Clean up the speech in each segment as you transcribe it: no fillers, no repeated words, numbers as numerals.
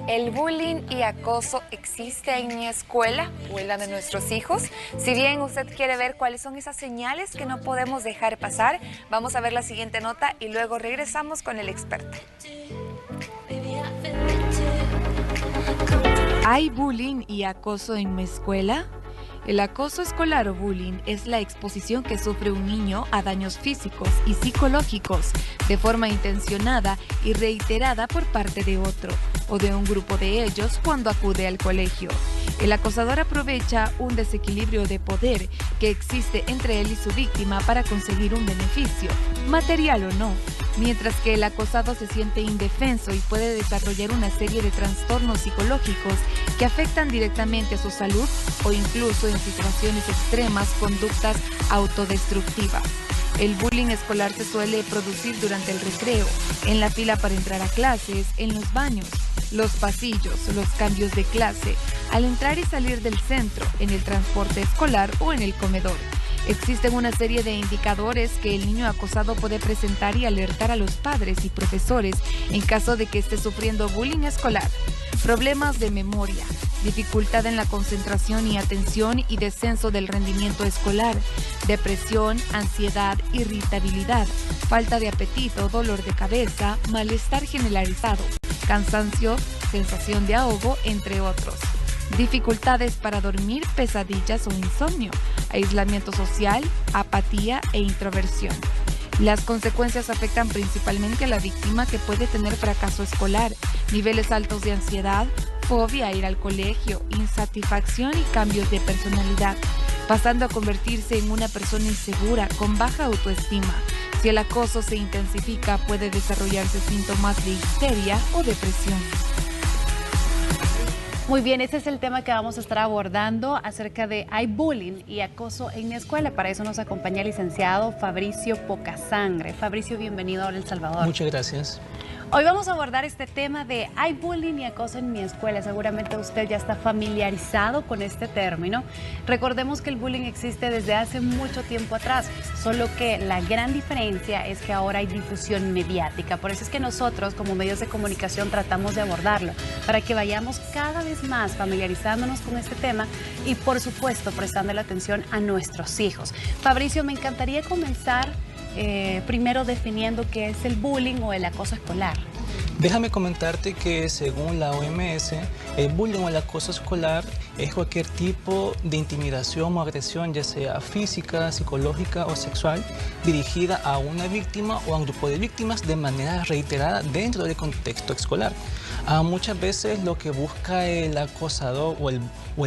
¿El bullying y acoso existe en mi escuela o en la de nuestros hijos? Si bien usted quiere ver cuáles son esas señales que no podemos dejar pasar, vamos a ver la siguiente nota y luego regresamos con el experto. ¿Hay bullying y acoso en mi escuela? El acoso escolar o bullying es la exposición que sufre un niño a daños físicos y psicológicos de forma intencionada y reiterada por parte de otro o de un grupo de ellos cuando acude al colegio. El acosador aprovecha un desequilibrio de poder que existe entre él y su víctima para conseguir un beneficio, material o no, mientras que el acosado se siente indefenso y puede desarrollar una serie de trastornos psicológicos que afectan directamente a su salud o incluso en situaciones extremas conductas autodestructivas. El bullying escolar se suele producir durante el recreo, en la fila para entrar a clases, en los baños, los pasillos, los cambios de clase, al entrar y salir del centro, en el transporte escolar o en el comedor. Existen una serie de indicadores que el niño acosado puede presentar y alertar a los padres y profesores en caso de que esté sufriendo bullying escolar. Problemas de memoria, dificultad en la concentración y atención y descenso del rendimiento escolar, depresión, ansiedad, irritabilidad, falta de apetito, dolor de cabeza, malestar generalizado, cansancio, sensación de ahogo, entre otros. Dificultades para dormir, pesadillas o insomnio, aislamiento social, apatía e introversión. Las consecuencias afectan principalmente a la víctima, que puede tener fracaso escolar, niveles altos de ansiedad, fobia a ir al colegio, insatisfacción y cambios de personalidad, pasando a convertirse en una persona insegura, con baja autoestima. Si el acoso se intensifica, puede desarrollarse síntomas de histeria o depresión. Muy bien, este es el tema que vamos a estar abordando acerca de hay bullying y acoso en mi escuela. Para eso nos acompaña el licenciado Fabricio Pocasangre. Fabricio, bienvenido a El Salvador. Muchas gracias. Hoy vamos a abordar este tema de hay bullying y acoso en mi escuela. Seguramente usted ya está familiarizado con este término. Recordemos que el bullying existe desde hace mucho tiempo atrás, solo que la gran diferencia es que ahora hay difusión mediática. Por eso es que nosotros, como medios de comunicación, tratamos de abordarlo, para que vayamos cada vez más familiarizándonos con este tema y, por supuesto, prestando la atención a nuestros hijos. Fabricio, me encantaría comenzar primero definiendo qué es el bullying o el acoso escolar. Déjame comentarte que según la OMS, el bullying o el acoso escolar es cualquier tipo de intimidación o agresión, ya sea física, psicológica o sexual, dirigida a una víctima o a un grupo de víctimas de manera reiterada dentro del contexto escolar. Muchas veces lo que busca el acosador o el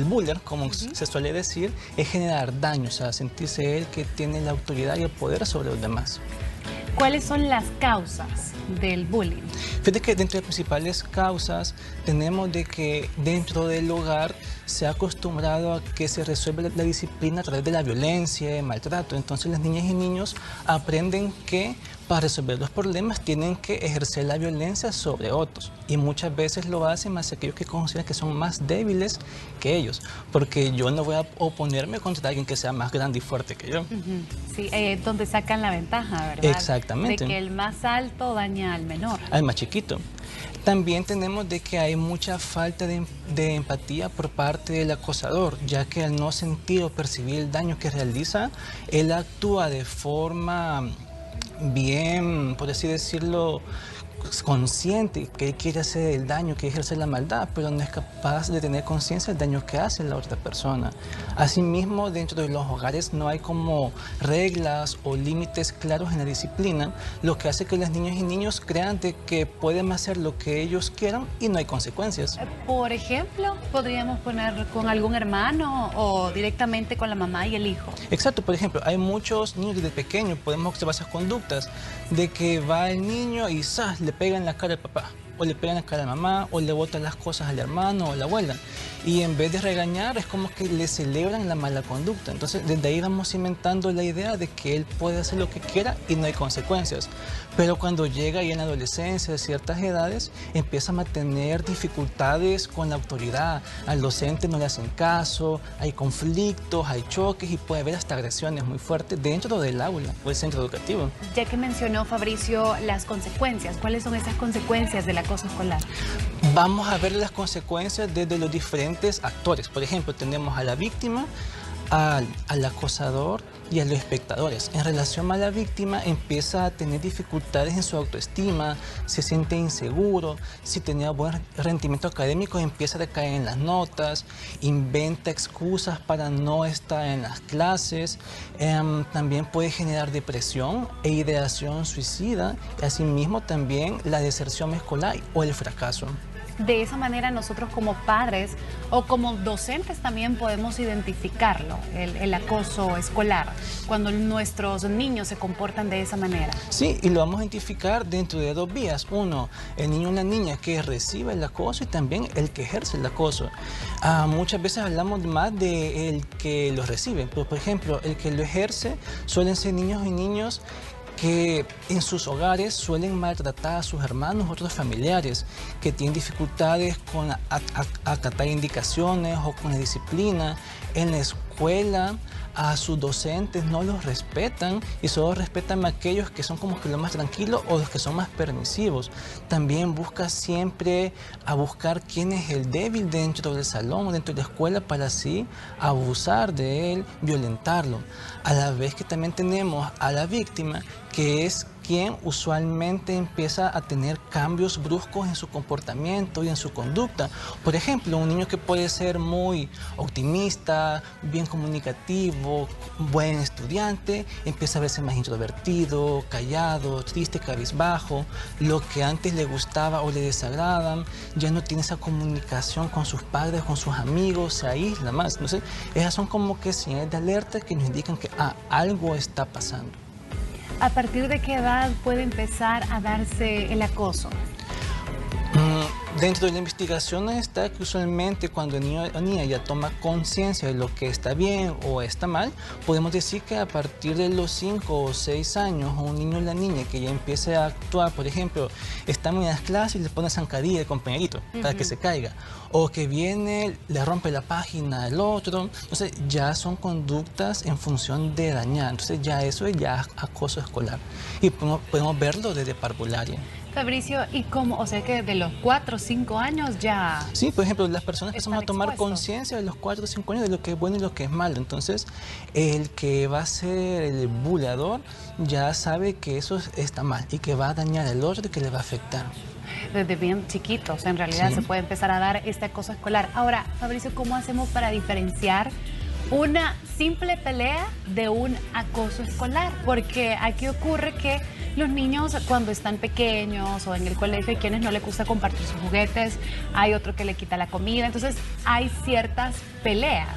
buller, como se suele decir, es generar daño, o sea, sentirse él que tiene la autoridad y el poder sobre los demás. ¿Cuáles son las causas del bullying? Fíjate que dentro de las principales causas tenemos de que dentro del hogar se ha acostumbrado a que se resuelve la disciplina a través de la violencia, el maltrato. Entonces las niñas y niños aprenden que para resolver los problemas tienen que ejercer la violencia sobre otros. Y muchas veces lo hacen más aquellos que consideran que son más débiles que ellos. Porque yo no voy a oponerme contra alguien que sea más grande y fuerte que yo. Sí, donde sacan la ventaja, ¿verdad? Exactamente. De que el más alto daña al menor. Al más chiquito. También tenemos de que hay mucha falta de empatía por parte del acosador, ya que al no sentir o percibir el daño que realiza, él actúa de forma bien, por así decirlo, consciente que él quiere hacer el daño, que ejerce la maldad, pero no es capaz de tener conciencia del daño que hace la otra persona. Asimismo, dentro de los hogares no hay como reglas o límites claros en la disciplina, lo que hace que las niñas y niños crean de que pueden hacer lo que ellos quieran y no hay consecuencias. Por ejemplo, podríamos poner con algún hermano o directamente con la mamá y el hijo. Exacto, por ejemplo, hay muchos niños desde pequeños, podemos observar esas conductas de que va el niño y ¡zas!, le pega en la cara al papá, o le pega en la cara a la mamá, o le botan las cosas al hermano o a la abuela. Y en vez de regañar, es como que le celebran la mala conducta. Entonces, desde ahí vamos cimentando la idea de que él puede hacer lo que quiera y no hay consecuencias. Pero cuando llega ya en la adolescencia, de ciertas edades, empieza a tener dificultades con la autoridad. Al docente no le hacen caso, hay conflictos, hay choques y puede haber hasta agresiones muy fuertes dentro del aula o el centro educativo. Ya que mencionó Fabricio las consecuencias, ¿cuáles son esas consecuencias del acoso escolar? Vamos a ver las consecuencias desde los diferentes actores. Por ejemplo, tenemos a la víctima, al acosador y a los espectadores. En relación a la víctima, empieza a tener dificultades en su autoestima, se siente inseguro, si tenía buen rendimiento académico empieza a decaer en las notas, inventa excusas para no estar en las clases, también puede generar depresión e ideación suicida, y asimismo también la deserción escolar o el fracaso. De esa manera nosotros como padres o como docentes también podemos identificarlo, el acoso escolar, cuando nuestros niños se comportan de esa manera. Sí, y lo vamos a identificar dentro de dos vías. Uno, el niño o la niña que recibe el acoso y también el que ejerce el acoso. Muchas veces hablamos más del que lo recibe, pero por ejemplo, el que lo ejerce suelen ser niños y niños que en sus hogares suelen maltratar a sus hermanos, otros familiares, que tienen dificultades con acatar indicaciones o con la disciplina. En la escuela, a sus docentes no los respetan y solo respetan a aquellos que son como que los más tranquilos o los que son más permisivos. También busca siempre a buscar quién es el débil dentro del salón o dentro de la escuela para así abusar de él, violentarlo. A la vez que también tenemos a la víctima, que es quien usualmente empieza a tener cambios bruscos en su comportamiento y en su conducta. Por ejemplo, un niño que puede ser muy optimista, bien comunicativo, buen estudiante, empieza a verse más introvertido, callado, triste, cabizbajo. Lo que antes le gustaba o le desagradan, ya no tiene esa comunicación con sus padres, con sus amigos, se aísla más. Entonces, esas son como que señales de alerta que nos indican que algo está pasando. ¿A partir de qué edad puede empezar a darse el acoso? Dentro de la investigación está que usualmente cuando el niño o niña ya toma conciencia de lo que está bien o está mal, podemos decir que a partir de los 5 o 6 años, un niño o la niña que ya empiece a actuar, por ejemplo, está en las clases y le pone zancadilla al compañerito para que se caiga, o que viene, le rompe la página al otro, entonces ya son conductas en función de dañar, entonces ya eso es ya acoso escolar y podemos verlo desde parvularia. Fabricio, ¿y cómo? O sea que de los 4 o 5 años ya... Sí, por ejemplo, las personas empezamos a tomar expuestos. conciencia de los 4 o 5 años de lo que es bueno y lo que es malo. Entonces, el que va a ser el buleador ya sabe que eso está mal y que va a dañar al otro y que le va a afectar. Desde bien chiquitos, en realidad Sí. se puede empezar a dar este acoso escolar. Ahora, Fabricio, ¿cómo hacemos para diferenciar una simple pelea de un acoso escolar? Porque aquí ocurre que los niños cuando están pequeños o en el colegio hay quienes no les gusta compartir sus juguetes, hay otro que le quita la comida, entonces hay ciertas peleas,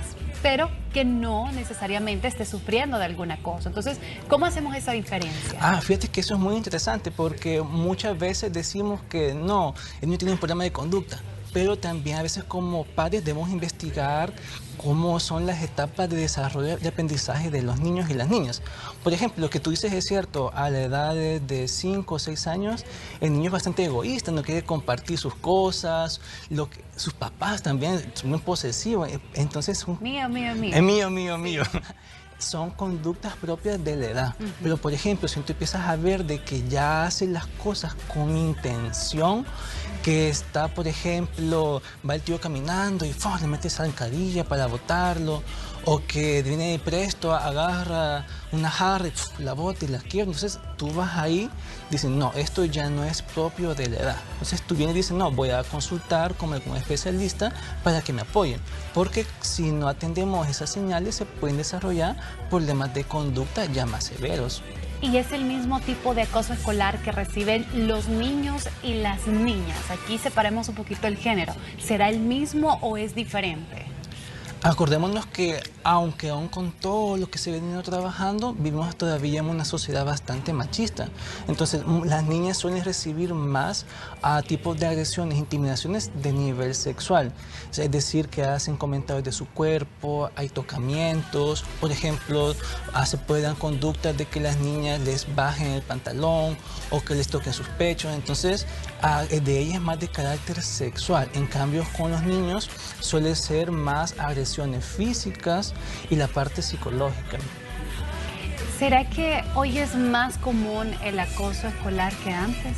pero que no necesariamente esté sufriendo de algún acoso. Entonces, ¿cómo hacemos esa diferencia? Fíjate que eso es muy interesante porque muchas veces decimos que no, el niño tiene un problema de conducta, pero también a veces como padres debemos investigar cómo son las etapas de desarrollo y aprendizaje de los niños y las niñas. Por ejemplo, lo que tú dices es cierto, a la edad de 5 o 6 años, el niño es bastante egoísta, no quiere compartir sus cosas, sus papás también son muy posesivos, entonces... Mío, mío, mío. Es mío, mío, mío. Son conductas propias de la edad. Pero, por ejemplo, si tú empiezas a ver de que ya hace las cosas con intención, que está, por ejemplo, va el tío caminando y le mete zancadilla para botarlo, o que viene de presto, agarra una jarra y la bota y la quiebra. Entonces, tú vas ahí, dices, no, esto ya no es propio de la edad. Entonces, tú vienes y dices, no, voy a consultar con algún especialista para que me apoyen. Porque si no atendemos esas señales, se pueden desarrollar problemas de conducta ya más severos. Y es el mismo tipo de acoso escolar que reciben los niños y las niñas. Aquí separemos un poquito el género. ¿Será el mismo o es diferente? Acordémonos que, aunque aún con todo lo que se viene trabajando, vivimos todavía en una sociedad bastante machista. Entonces, las niñas suelen recibir más tipos de agresiones, intimidaciones de nivel sexual. Es decir, que hacen comentarios de su cuerpo, hay tocamientos, por ejemplo, se pueden dar conductas de que las niñas les bajen el pantalón o que les toquen sus pechos. Entonces, de ellas es más de carácter sexual. En cambio, con los niños suele ser más agresiones físicas y la parte psicológica. ¿Será que hoy es más común el acoso escolar que antes?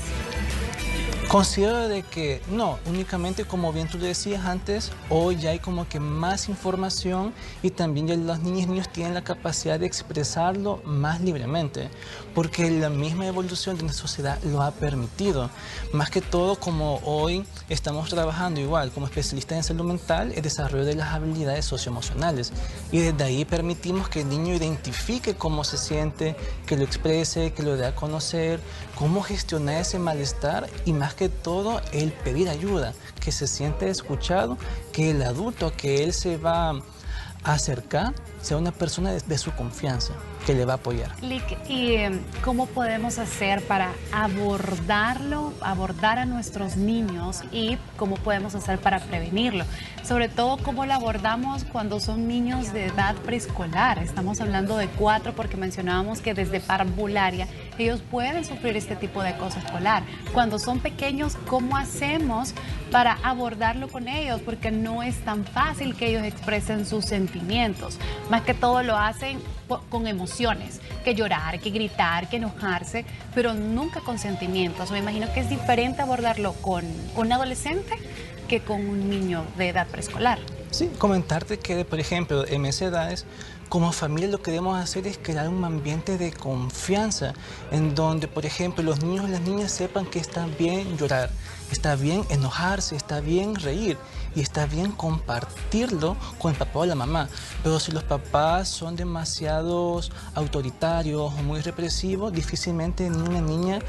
Considero de que no, únicamente como bien tú decías antes, hoy ya hay como que más información y también ya los niños tienen la capacidad de expresarlo más libremente, porque la misma evolución de nuestra sociedad lo ha permitido. Más que todo, como hoy estamos trabajando igual como especialistas en salud mental, el desarrollo de las habilidades socioemocionales, y desde ahí permitimos que el niño identifique cómo se siente, que lo exprese, que lo dé a conocer, cómo gestionar ese malestar y más que todo el pedir ayuda, que se siente escuchado, que el adulto que él se va a acercar sea una persona de su confianza, que le va a apoyar. Lick, ¿y cómo podemos hacer para abordar a nuestros niños y cómo podemos hacer para prevenirlo? Sobre todo, ¿cómo lo abordamos cuando son niños de edad preescolar? Estamos hablando de 4 porque mencionábamos que desde parvularia ellos pueden sufrir este tipo de acoso escolar. Cuando son pequeños, ¿cómo hacemos para abordarlo con ellos? Porque no es tan fácil que ellos expresen sus sentimientos. Más que todo lo hacen con emociones, que llorar, que gritar, que enojarse, pero nunca con sentimientos. Me imagino que es diferente abordarlo con un adolescente que con un niño de edad preescolar. Sí, comentarte que, por ejemplo, en esas edades, como familia lo que debemos hacer es crear un ambiente de confianza, en donde, por ejemplo, los niños y las niñas sepan que está bien llorar, está bien enojarse, está bien reír y está bien compartirlo con el papá o la mamá. Pero si los papás son demasiados autoritarios o muy represivos, difícilmente una niña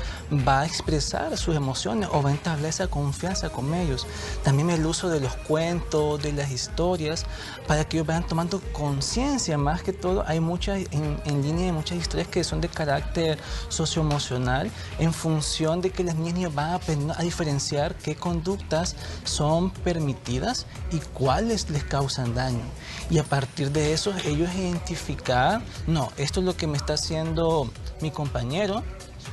va a expresar sus emociones o va a entablar esa confianza con ellos. También el uso de los cuentos, de las historias, para que ellos vayan tomando conciencia. Más que todo, hay muchas, en línea hay muchas historias que son de carácter socioemocional, en función de que las niñas van a aprender a diferenciar qué conductas son permitidas y cuáles les causan daño. Y a partir de eso, ellos identificar, no, esto es lo que me está haciendo mi compañero,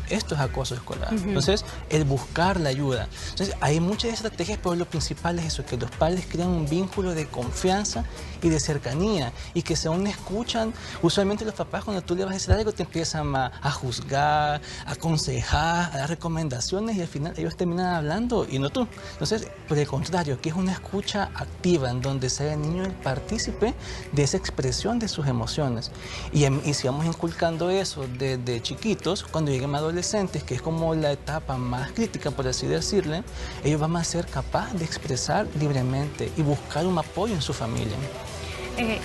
esto es acoso escolar. Entonces, el buscar la ayuda. Entonces, hay muchas estrategias, pero lo principal es eso, que los padres crean un vínculo de confianza y de cercanía, y que se aún escuchan. Usualmente los papás, cuando tú le vas a decir algo, te empiezan a juzgar, a aconsejar, a dar recomendaciones, y al final ellos terminan hablando y no tú. Entonces, por el contrario, que es una escucha activa, en donde sea el niño el partícipe de esa expresión de sus emociones. Y si vamos inculcando eso desde chiquitos, cuando lleguen a adolescentes, que es como la etapa más crítica, por así decirle, ellos van a ser capaces de expresar libremente y buscar un apoyo en su familia.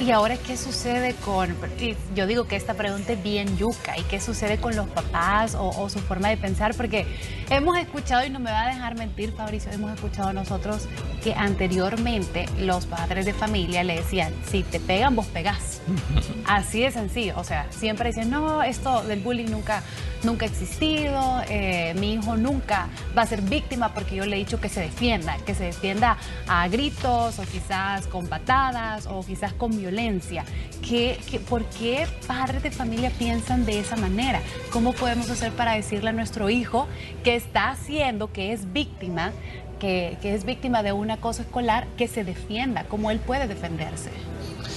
Y ahora, ¿qué sucede con...? Yo digo que esta pregunta es bien yuca. ¿Y qué sucede con los papás o su forma de pensar? Porque hemos escuchado, y no me va a dejar mentir, Fabricio, hemos escuchado nosotros que anteriormente los padres de familia le decían, si te pegan, vos pegás. Así de sencillo. O sea, siempre dicen, no, esto del bullying nunca ha existido, mi hijo nunca va a ser víctima porque yo le he dicho que se defienda a gritos o quizás con patadas o quizás con violencia. ¿Por qué padres de familia piensan de esa manera? ¿Cómo podemos hacer para decirle a nuestro hijo que está haciendo, que es víctima, que es víctima de un acoso escolar, que se defienda? ¿Cómo él puede defenderse?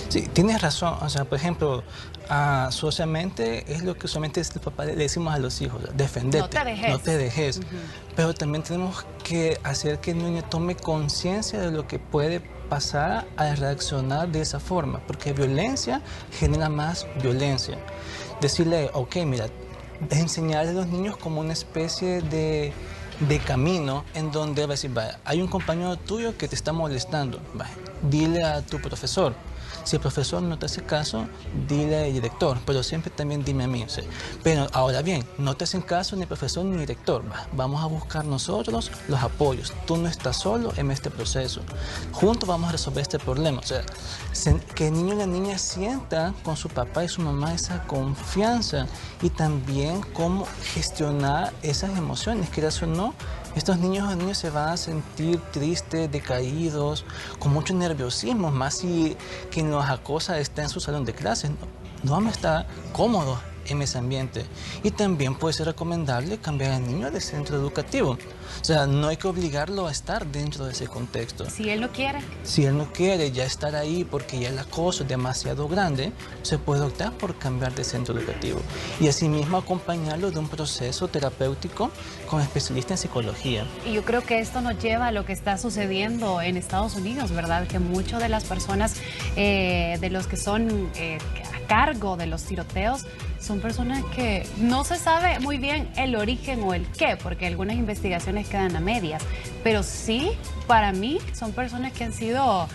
Sí, tienes razón. O sea, por ejemplo, socialmente es lo que usualmente el papá le decimos a los hijos: defendete, no te dejes. Pero también tenemos que hacer que el niño tome conciencia de lo que puede pasar al reaccionar de esa forma, porque violencia genera más violencia. Decirle, ok, mira, enseñarle a los niños como una especie de camino en donde va a decir, vaya, hay un compañero tuyo que te está molestando, vaya, dile a tu profesor. Si el profesor no te hace caso, dile al director, pero siempre también dime a mí. ¿Sí? Pero ahora bien, no te hacen caso ni el profesor ni el director. Vamos a buscar nosotros los apoyos. Tú no estás solo en este proceso. Juntos vamos a resolver este problema. O sea, que el niño y la niña sientan con su papá y su mamá esa confianza, y también cómo gestionar esas emociones, quieras o no. Estos niños o niñas se van a sentir tristes, decaídos, con mucho nerviosismo, más si quien los acosa está en su salón de clases. No van a estar cómodos en ese ambiente. Y también puede ser recomendable cambiar al niño de centro educativo. O sea, no hay que obligarlo a estar dentro de ese contexto. Si él no quiere. Si él no quiere ya estar ahí porque ya el acoso es demasiado grande, se puede optar por cambiar de centro educativo. Y asimismo acompañarlo de un proceso terapéutico con especialistas en psicología. Y yo creo que esto nos lleva a lo que está sucediendo en Estados Unidos, ¿verdad? Que muchas de las personas, de los que son a cargo de los tiroteos, son personas que no se sabe muy bien el origen o el qué, porque algunas investigaciones quedan a medias. Pero sí, para mí, son personas que han sido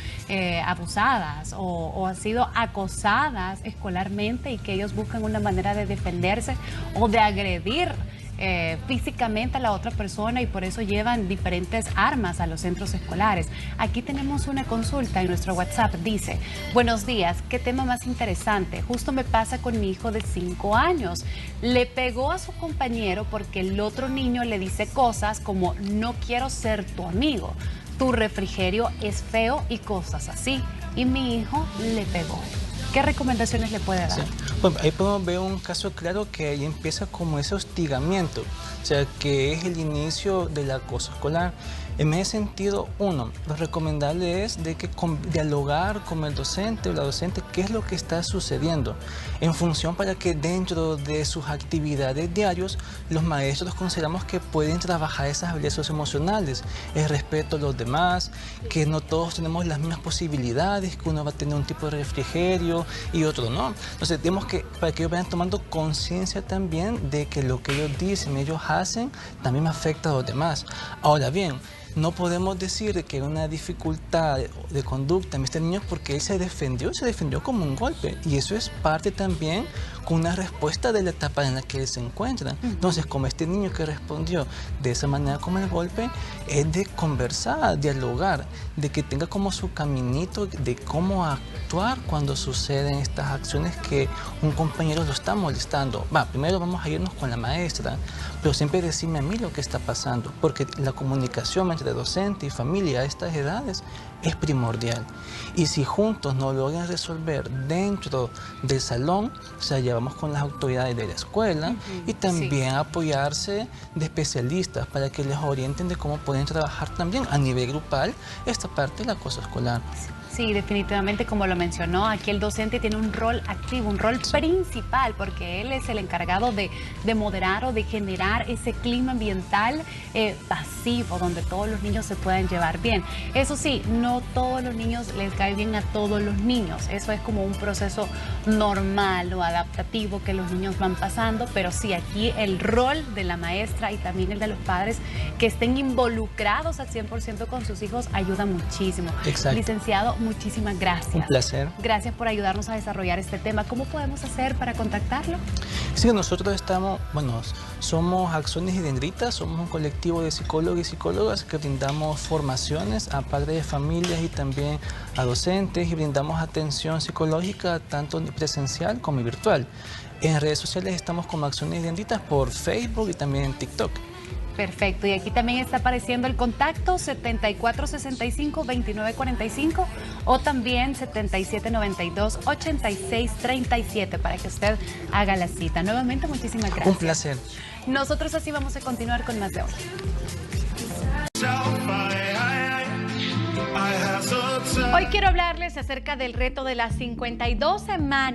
abusadas o han sido acosadas escolarmente y que ellos buscan una manera de defenderse o de agredir físicamente a la otra persona y por eso llevan diferentes armas a los centros escolares. Aquí tenemos una consulta en nuestro WhatsApp. Dice: buenos días, qué tema más interesante. Justo me pasa con mi hijo de 5 años. Le pegó a su compañero porque el otro niño le dice cosas como: no quiero ser tu amigo, tu refrigerio es feo y cosas así. Y mi hijo le pegó. ¿Qué recomendaciones le puede dar? Sí. Bueno, ahí podemos ver un caso claro que ahí empieza como ese hostigamiento, o sea, que es el inicio del acoso escolar. En ese sentido, uno, lo recomendable es de que dialogar con el docente o la docente qué es lo que está sucediendo, en función para que dentro de sus actividades diarias los maestros consideramos que pueden trabajar esas habilidades emocionales, el respeto a los demás, que no todos tenemos las mismas posibilidades, que uno va a tener un tipo de refrigerio y otro no. Entonces, tenemos que, para que ellos vayan tomando conciencia también de que lo que ellos dicen, ellos hacen, también afecta a los demás. Ahora bien, no podemos decir que una dificultad de conducta en este niño porque él se defendió como un golpe. Y eso es parte también con una respuesta de la etapa en la que él se encuentra. Entonces, como este niño que respondió de esa manera como el golpe, es de conversar, dialogar, de que tenga como su caminito de cómo actuar cuando suceden estas acciones que un compañero lo está molestando. Primero vamos a irnos con la maestra, pero siempre decirme a mí lo que está pasando, porque la comunicación entre docente y familia a estas edades es primordial. Y si juntos no logran resolver dentro del salón, o sea, ya vamos con las autoridades de la escuela y también apoyarse de especialistas para que les orienten de cómo pueden trabajar también a nivel grupal esta parte del acoso escolar. Sí, definitivamente, como lo mencionó, aquí el docente tiene un rol activo, un rol principal, porque él es el encargado de moderar o de generar ese clima ambiental pasivo, donde todos los niños se puedan llevar bien. Eso sí, no todos los niños les cae bien a todos los niños. Eso es como un proceso normal o adaptativo que los niños van pasando, pero sí, aquí el rol de la maestra y también el de los padres que estén involucrados al 100% con sus hijos ayuda muchísimo. Exacto. Licenciado, muchísimas gracias. Un placer. Gracias por ayudarnos a desarrollar este tema. ¿Cómo podemos hacer para contactarlo? Sí, nosotros estamos, somos Acciones y Dendritas, somos un colectivo de psicólogos y psicólogas que brindamos formaciones a padres de familias y también a docentes y brindamos atención psicológica tanto presencial como virtual. En redes sociales estamos como Acciones y Dendritas por Facebook y también en TikTok. Perfecto, y aquí también está apareciendo el contacto 7465-2945 o también 7792-8637 para que usted haga la cita. Nuevamente, muchísimas gracias. Un placer. Nosotros así vamos a continuar con más de hoy. Hoy quiero hablarles acerca del reto de las 52 semanas